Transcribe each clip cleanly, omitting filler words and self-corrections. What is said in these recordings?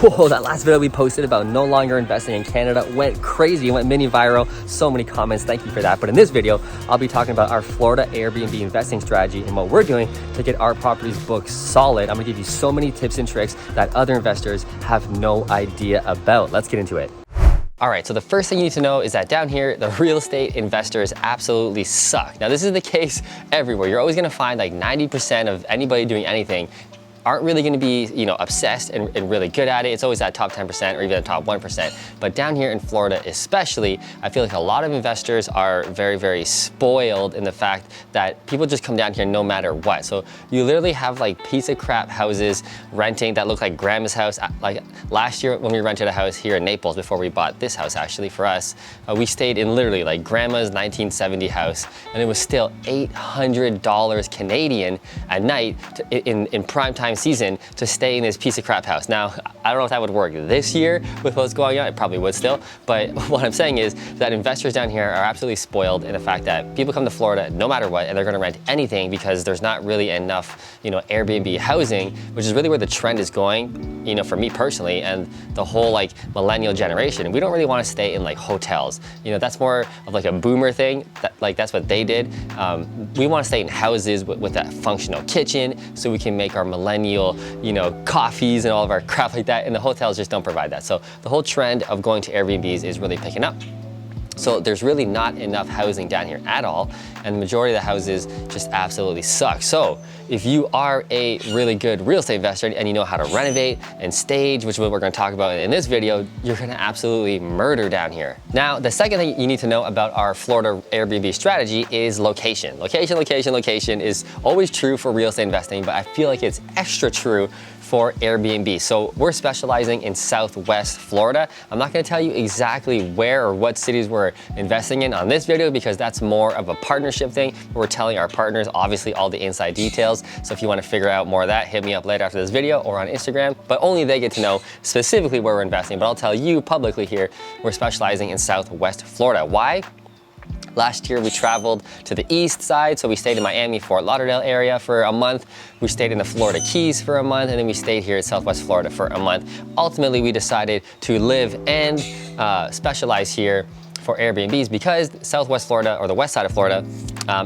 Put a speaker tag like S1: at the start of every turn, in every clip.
S1: Whoa, that last video we posted about no longer investing in Canada went crazy, went mini viral. So many comments, thank you for that. But in this video, I'll be talking about our Florida Airbnb investing strategy and what we're doing to get our properties booked solid. I'm gonna give you so many tips and tricks that other investors have no idea about. Let's get into it. All right, so the first thing you need to know is that down here, the real estate investors absolutely suck. Now, this is the case everywhere. You're always gonna find like 90% of anybody doing anything aren't really gonna be, obsessed and really good at it. It's always that top 10% or even the top 1%. But down here in Florida especially, I feel like a lot of investors are very, very spoiled in the fact that people just come down here no matter what. So you literally have like piece of crap houses renting that look like grandma's house. Like last year when we rented a house here in Naples before we bought this house actually for us, we stayed in literally like grandma's 1970 house and it was still $800 Canadian at night in prime time season to stay in this piece of crap house. Now, I don't know if that would work this year with what's going on. It probably would still, but what I'm saying is that investors down here are absolutely spoiled in the fact that people come to Florida no matter what, and they're gonna rent anything because there's not really enough, Airbnb housing, which is really where the trend is going, for me personally, and the whole like millennial generation. We don't really wanna stay in like hotels. That's more of like a boomer thing, that's what they did. We wanna stay in houses with that functional kitchen so we can make our millennial coffees and all of our crap like that, and the hotels just don't provide that. So the whole trend of going to Airbnbs is really picking up. So there's really not enough housing down here at all, and the majority of the houses just absolutely suck. So if you are a really good real estate investor and you know how to renovate and stage, which is what we're gonna talk about in this video, you're gonna absolutely murder down here. Now, the second thing you need to know about our Florida Airbnb strategy is location. Location is always true for real estate investing, but I feel like it's extra true for Airbnb. So we're specializing in Southwest Florida. I'm not gonna tell you exactly where or what cities we're investing in on this video because that's more of a partnership thing. We're telling our partners, obviously, all the inside details. So if you wanna figure out more of that, hit me up later after this video or on Instagram, but only they get to know specifically where we're investing. But I'll tell you publicly here, we're specializing in Southwest Florida. Why? Last year, we traveled to the east side, so we stayed in Miami, Fort Lauderdale area for a month. We stayed in the Florida Keys for a month, and then we stayed here at Southwest Florida for a month. Ultimately, we decided to live and specialize here for Airbnbs because Southwest Florida, or the west side of Florida,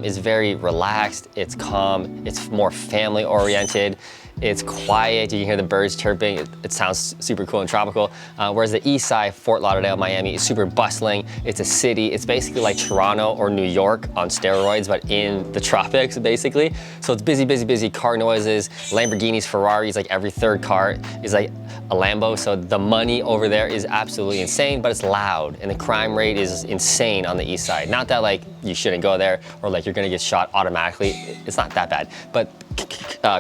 S1: is very relaxed, it's calm, it's more family oriented. It's quiet, you can hear the birds chirping, it sounds super cool and tropical. Whereas the east side, Fort Lauderdale, Miami, is super bustling. It's a city, it's basically like Toronto or New York on steroids, but in the tropics, basically. So it's busy, car noises, Lamborghinis, Ferraris, like every third car is like a Lambo. So the money over there is absolutely insane, but it's loud, and the crime rate is insane on the east side. Not that like you shouldn't go there, or like you're gonna get shot automatically, it's not that bad. But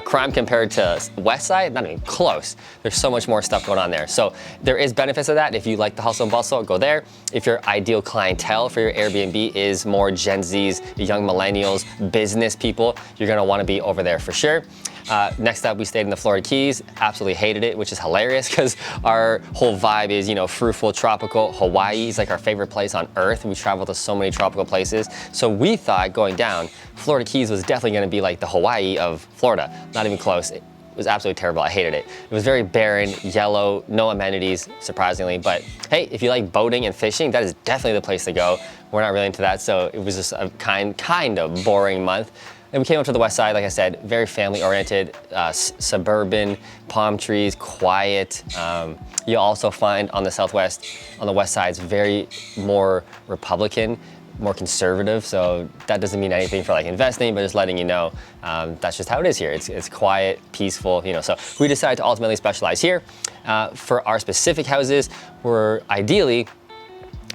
S1: crime compared to west side, not even close. There's so much more stuff going on there. So there is benefits of that. If you like the hustle and bustle, go there. If your ideal clientele for your Airbnb is more Gen Zs, young millennials, business people, you're gonna wanna be over there for sure. Next up, we stayed in the Florida Keys. Absolutely hated it, which is hilarious because our whole vibe is, fruitful, tropical. Hawaii is like our favorite place on earth. We travel to so many tropical places. So we thought going down, Florida Keys was definitely gonna be like the Hawaii of Florida. Not even close. It was absolutely terrible. I hated it. It was very barren, yellow, no amenities, surprisingly. But hey, if you like boating and fishing, that is definitely the place to go. We're not really into that, so it was just a kind of boring month. Then we came up to the west side, like I said, very family-oriented, suburban, palm trees, quiet. You'll also find on the southwest, on the west side, it's very more Republican, more conservative. So that doesn't mean anything for like investing, but just letting you know, that's just how it is here. It's quiet, peaceful, So we decided to ultimately specialize here. For our specific houses, we're ideally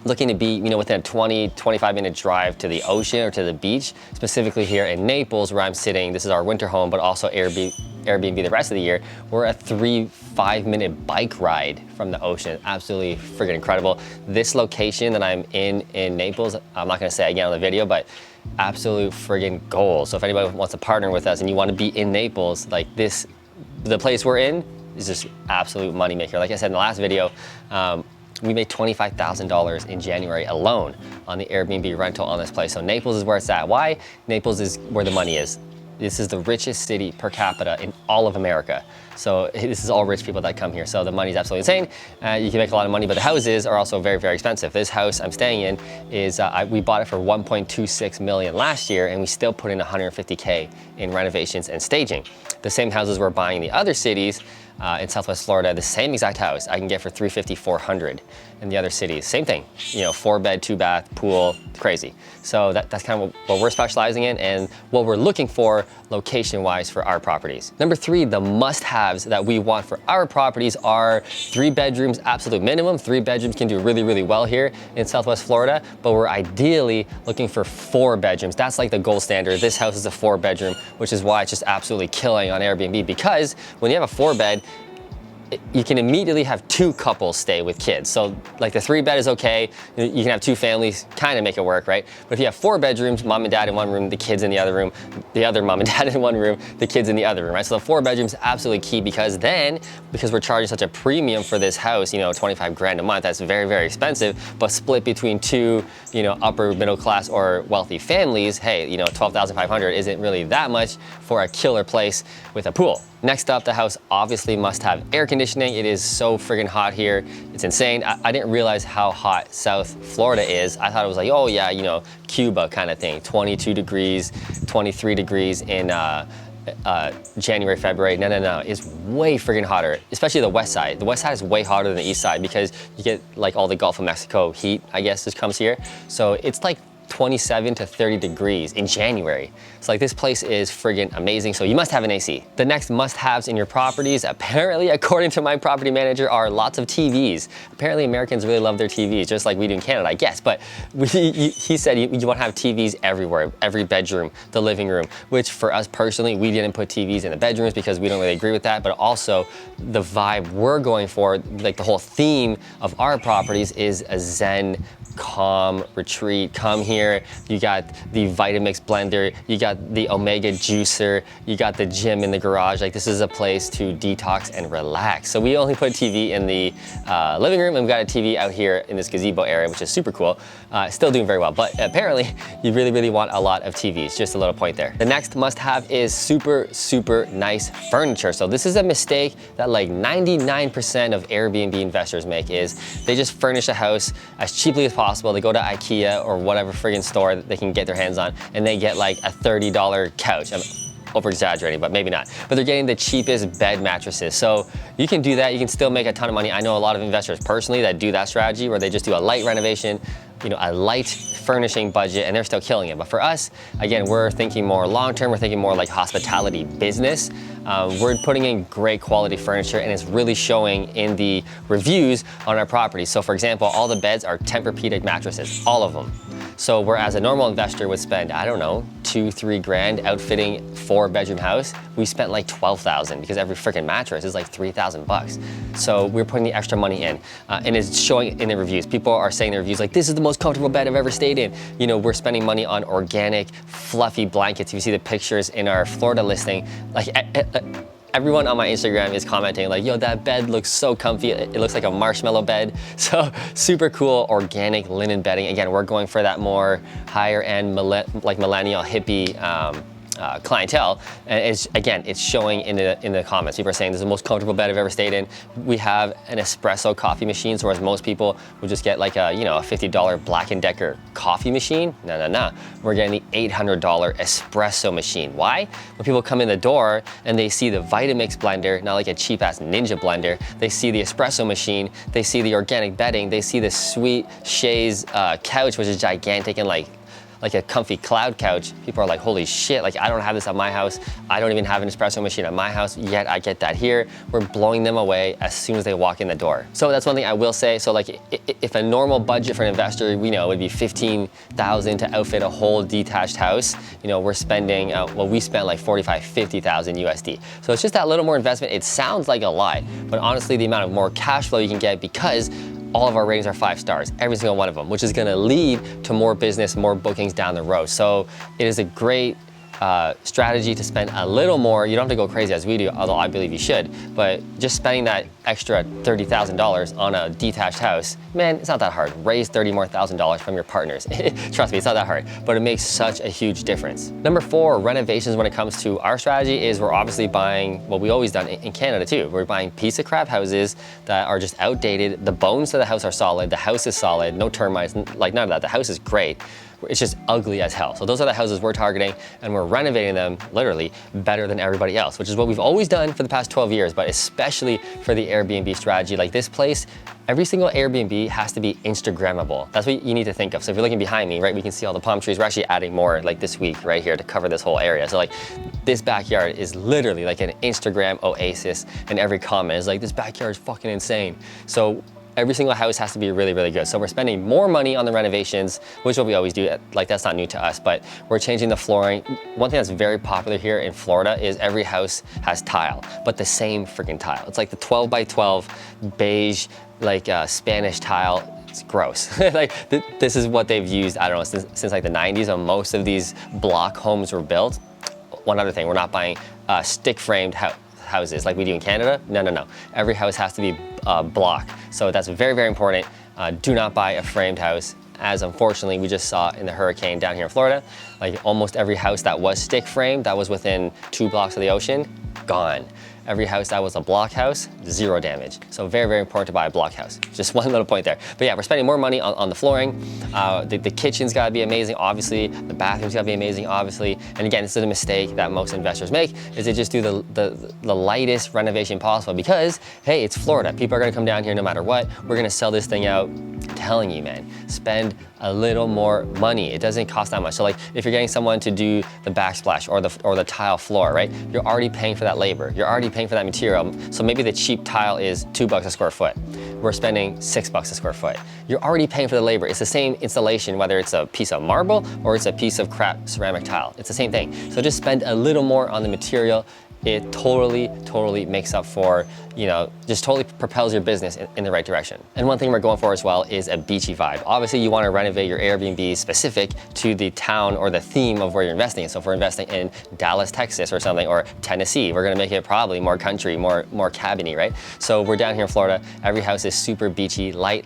S1: looking to be, within a 20-25 minute drive to the ocean or to the beach, specifically here in Naples where I'm sitting. This is our winter home, but also Airbnb the rest of the year. We're a 3-5 minute bike ride from the ocean. Absolutely freaking incredible. This location that I'm in Naples, I'm not gonna say again on the video, but absolute friggin' gold. So if anybody wants to partner with us and you want to be in Naples, like this, the place we're in is just absolute money maker. Like I said in the last video, we made $25,000 in January alone on the Airbnb rental on this place. So Naples is where it's at. Why? Naples is where the money is. This is the richest city per capita in all of America. So this is all rich people that come here. So the money's absolutely insane. You can make a lot of money, but the houses are also very, very expensive. This house I'm staying in is, we bought it for 1.26 million last year, and we still put in 150K in renovations and staging. The same houses we're buying in the other cities, in Southwest Florida, the same exact house I can get for 350, 400 in the other cities. Same thing, 4-bed, 2-bath, pool, crazy. So that's kind of what we're specializing in and what we're looking for location-wise for our properties. Number 3, the must-haves that we want for our properties are 3 bedrooms, absolute minimum. 3 bedrooms can do really, really well here in Southwest Florida, but we're ideally looking for 4 bedrooms. That's like the gold standard. This house is a 4-bedroom, which is why it's just absolutely killing on Airbnb, because when you have a 4-bed, you can immediately have 2 couples stay with kids. So like the 3-bed is okay. You can have 2 families, kind of make it work, right? But if you have 4 bedrooms, mom and dad in one room, the kids in the other room, the other mom and dad in one room, the kids in the other room, right? So the 4 bedrooms is absolutely key, because we're charging such a premium for this house, 25 grand a month, that's very, very expensive, but split between 2, upper middle class or wealthy families, hey, 12,500 isn't really that much for a killer place with a pool. Next up, the house obviously must have air conditioning. It is so friggin' hot here. It's insane. I didn't realize how hot South Florida is. I thought it was like, oh yeah, Cuba kind of thing, 22 degrees, 23 degrees in January, February. No, it's way friggin' hotter, especially the west side. The west side is way hotter than the east side because you get like all the Gulf of Mexico heat, I guess, just comes here. So it's like 27 to 30 degrees in January. So like this place is friggin' amazing. So you must have an AC. The next must-haves in your properties, apparently, according to my property manager, are lots of TVs. Apparently Americans really love their TVs, just like we do in Canada, I guess. But he said you want to have TVs everywhere, every bedroom, the living room, which for us personally, we didn't put TVs in the bedrooms because we don't really agree with that. But also the vibe we're going for, like the whole theme of our properties is a Zen, calm retreat. Come here, you got the Vitamix blender, you got the Omega juicer, you got the gym in the garage. Like this is a place to detox and relax. So we only put TV in the living room, and we got a TV out here in this gazebo area, which is super cool. Still doing very well, but apparently you really, really want a lot of TVs. Just a little point there. The next must have is super, super nice furniture. So this is a mistake that like 99% of Airbnb investors make, is they just furnish a house as cheaply as possible. They go to IKEA or whatever friggin' store that they can get their hands on, and they get like a $30 couch. I'm over exaggerating, but maybe not. But they're getting the cheapest bed mattresses. So you can do that. You can still make a ton of money. I know a lot of investors personally that do that strategy, where they just do a light renovation, a light furnishing budget, and they're still killing it. But for us, again, we're thinking more long-term. We're thinking more like hospitality business. We're putting in great quality furniture, and it's really showing in the reviews on our property. So for example, all the beds are Tempur-Pedic mattresses, all of them. So whereas a normal investor would spend, I don't know, 2-3 grand outfitting 4-bedroom house, we spent like 12,000 because every freaking mattress is like 3,000 bucks. So we're putting the extra money in, and it's showing in the reviews. People are saying in the reviews like, this is the most comfortable bed I've ever stayed in. We're spending money on organic, fluffy blankets. If you see the pictures in our Florida listing, like everyone on my Instagram is commenting like, yo, that bed looks so comfy. It looks like a marshmallow bed. So super cool organic linen bedding. Again, we're going for that more higher end, like millennial hippie clientele, and it's showing in the comments. People are saying this is the most comfortable bed I've ever stayed in. We have an espresso coffee machine, so whereas most people would just get like a $50 Black & Decker coffee machine, no, we're getting the $800 espresso machine. Why? When people come in the door and they see the Vitamix blender, not like a cheap ass Ninja blender, they see the espresso machine, they see the organic bedding, they see the sweet chaise couch, which is gigantic and like a comfy cloud couch. People are like, holy shit, like I don't have this at my house. I don't even have an espresso machine at my house, yet I get that here. We're blowing them away as soon as they walk in the door. So that's one thing I will say. So like if a normal budget for an investor, would be $15,000 to outfit a whole detached house, we're spending, we spent like 50,000 USD. So it's just that little more investment. It sounds like a lot, but honestly, the amount of more cash flow you can get, because all of our ratings are 5 stars, every single one of them, which is gonna lead to more business, more bookings down the road. So it is a great strategy to spend a little more. You don't have to go crazy as we do, although I believe you should, but just spending that extra $30,000 on a detached house, man, it's not that hard. Raise $30,000 more from your partners. Trust me, it's not that hard, but it makes such a huge difference. Number 4, renovations when it comes to our strategy is we're obviously buying what we always done in Canada too. We're buying piece of crap houses that are just outdated. The bones of the house are solid. The house is solid, no termites, like none of that. The house is great. It's just ugly as hell. So those are the houses we're targeting, and we're renovating them literally better than everybody else, which is what we've always done for the past 12 years, but especially for the Airbnb strategy. Like this place, every single Airbnb has to be Instagrammable. That's what you need to think of. So if you're looking behind me, right, we can see all the palm trees. We're actually adding more like this week right here to cover this whole area. So like this backyard is literally like an Instagram oasis, and every comment is like, this backyard is fucking insane. So every single house has to be really, really good. So we're spending more money on the renovations, which is what we always do. Like that's not new to us, but we're changing the flooring. One thing that's very popular here in Florida is every house has tile, but the same freaking tile. It's like the 12 by 12 beige, like Spanish tile. It's gross. Like this is what they've used, I don't know, since like the 90s when most of these block homes were built. One other thing, we're not buying stick framed houses like we do in Canada. No. Every house has to be block. So that's very, very important. Do not buy a framed house, as unfortunately we just saw in the hurricane down here in Florida. Like almost every house that was stick framed, that was within 2 blocks of the ocean, gone. Every house that was a block house, 0 damage. So very, very important to buy a block house. Just one little point there. But yeah, we're spending more money on the flooring. The kitchen's gotta be amazing, obviously. The bathroom's gotta be amazing, obviously. And again, this is a mistake that most investors make, is they just do the lightest renovation possible because, hey, it's Florida. People are gonna come down here no matter what. We're gonna sell this thing out. I'm telling you, man, spend a little more money. It doesn't cost that much. So like if you're getting someone to do the backsplash or the tile floor, right? You're already paying for that labor. You're already paying for that material. So maybe the cheap tile is $2 a square foot. We're spending $6 a square foot. You're already paying for the labor. It's the same installation, whether it's a piece of marble or it's a piece of crap ceramic tile. It's the same thing. So just spend a little more on the material. It totally makes up for, you know, just totally propels your business in the right direction. And one thing we're going for as well is a beachy vibe. Obviously, you want to renovate your Airbnb specific to the town or the theme of where you're investing. So if we're investing in Dallas, Texas or something, or Tennessee, we're gonna make it probably more country, more cabiny, right? So we're down here in Florida. Every house is super beachy, light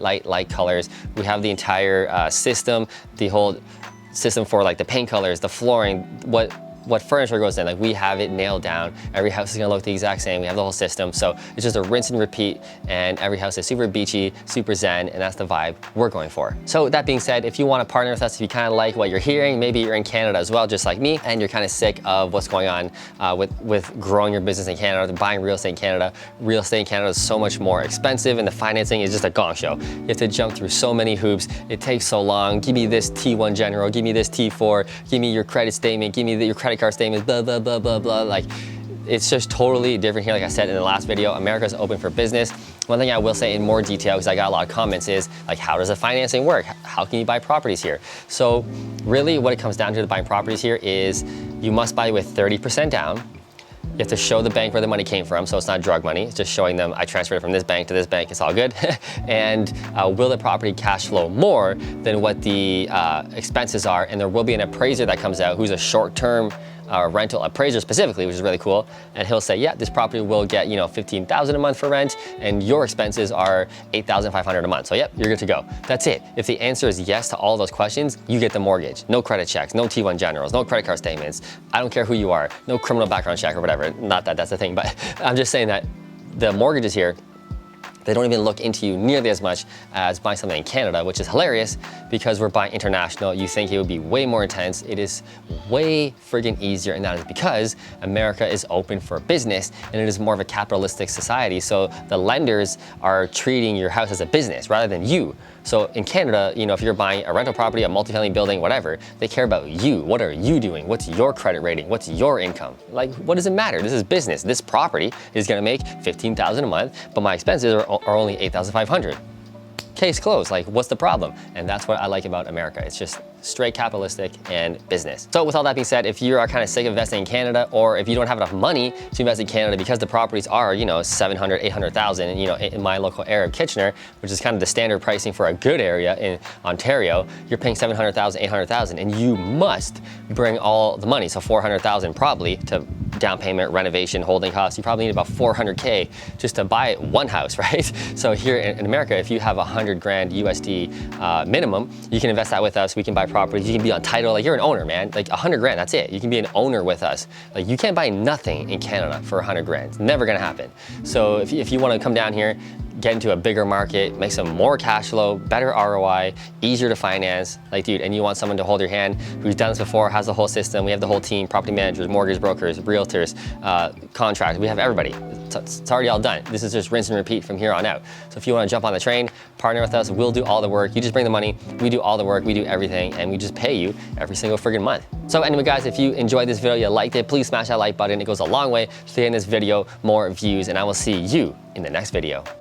S1: colors. We have the entire system, the whole system for like the paint colors, the flooring, what furniture goes in, like we have it nailed down. Every house is gonna look the exact same. We have the whole system. So it's just a rinse and repeat, and every house is super beachy, super zen, and that's the vibe we're going for. So that being said, if you wanna partner with us, if you kinda like what you're hearing, maybe you're in Canada as well, just like me, and you're kinda sick of what's going on with growing your business in Canada, buying real estate in Canada. Real estate in Canada is so much more expensive, and the financing is just a gong show. You have to jump through so many hoops. It takes so long. Give me this T1 general, give me this T4, give me your credit statement, give me your credit card statement, blah, blah, blah, blah, blah. Like, it's just totally different here. Like I said in the last video, America's open for business. One thing I will say in more detail, because I got a lot of comments, is like, how does the financing work? How can you buy properties here? So really what it comes down to buying properties here is you must buy with 30% down. You have to show the bank where the money came from, so it's not drug money. It's just showing them I transferred it from this bank to this bank, it's all good. And will the property cash flow more than what the expenses are? And there will be an appraiser that comes out who's a short-term rental appraiser specifically, which is really cool. And he'll say, yeah, this property will get, you know, $15,000 a month for rent, and your expenses are $8,500 a month. So yep, you're good to go. That's it. If the answer is yes to all those questions, you get the mortgage. No credit checks, no T1 generals, no credit card statements. I don't care who you are, no criminal background check or whatever. Not that that's the thing, but I'm just saying that the mortgages here, they don't even look into you nearly as much as buying something in Canada, which is hilarious because we're buying international. You think it would be way more intense. It is way friggin' easier, and that is because America is open for business and it is more of a capitalistic society. So the lenders are treating your house as a business rather than you. So in Canada, you know, if you're buying a rental property, a multifamily building, whatever, they care about you. What are you doing? What's your credit rating? What's your income? Like, what does it matter? This is business. This property is gonna make $15,000 a month, but my expenses are only $8,500. Case closed. Like, what's the problem? And that's what I like about America. It's just straight capitalistic and business. So with all that being said, if you are kind of sick of investing in Canada, or if you don't have enough money to invest in Canada because the properties are, you know, 700, 800,000, you know, in my local area of Kitchener, which is kind of the standard pricing for a good area in Ontario, you're paying 700,000, 800,000, and you must bring all the money, so 400,000 probably, to down payment, renovation, holding costs, you probably need about 400K just to buy one house, right? So here in America, if you have 100 grand USD minimum, you can invest that with us. We can buy properties. You can be on title. Like, you're an owner, man. Like 100 grand, that's it. You can be an owner with us. Like, you can't buy nothing in Canada for 100 grand. It's never gonna happen. So if you want to come down here, get into a bigger market, make some more cash flow, better ROI, easier to finance, like, dude, and you want someone to hold your hand who's done this before, has the whole system. We have the whole team, property managers, mortgage brokers, realtors, contractors. We have everybody. It's already all done. This is just rinse and repeat from here on out. So if you want to jump on the train, partner with us, we'll do all the work. You just bring the money, we do all the work, we do everything, and we just pay you every single friggin' month. So anyway, guys, if you enjoyed this video, you liked it, please smash that like button. It goes a long way to getting this video more views, and I will see you in the next video.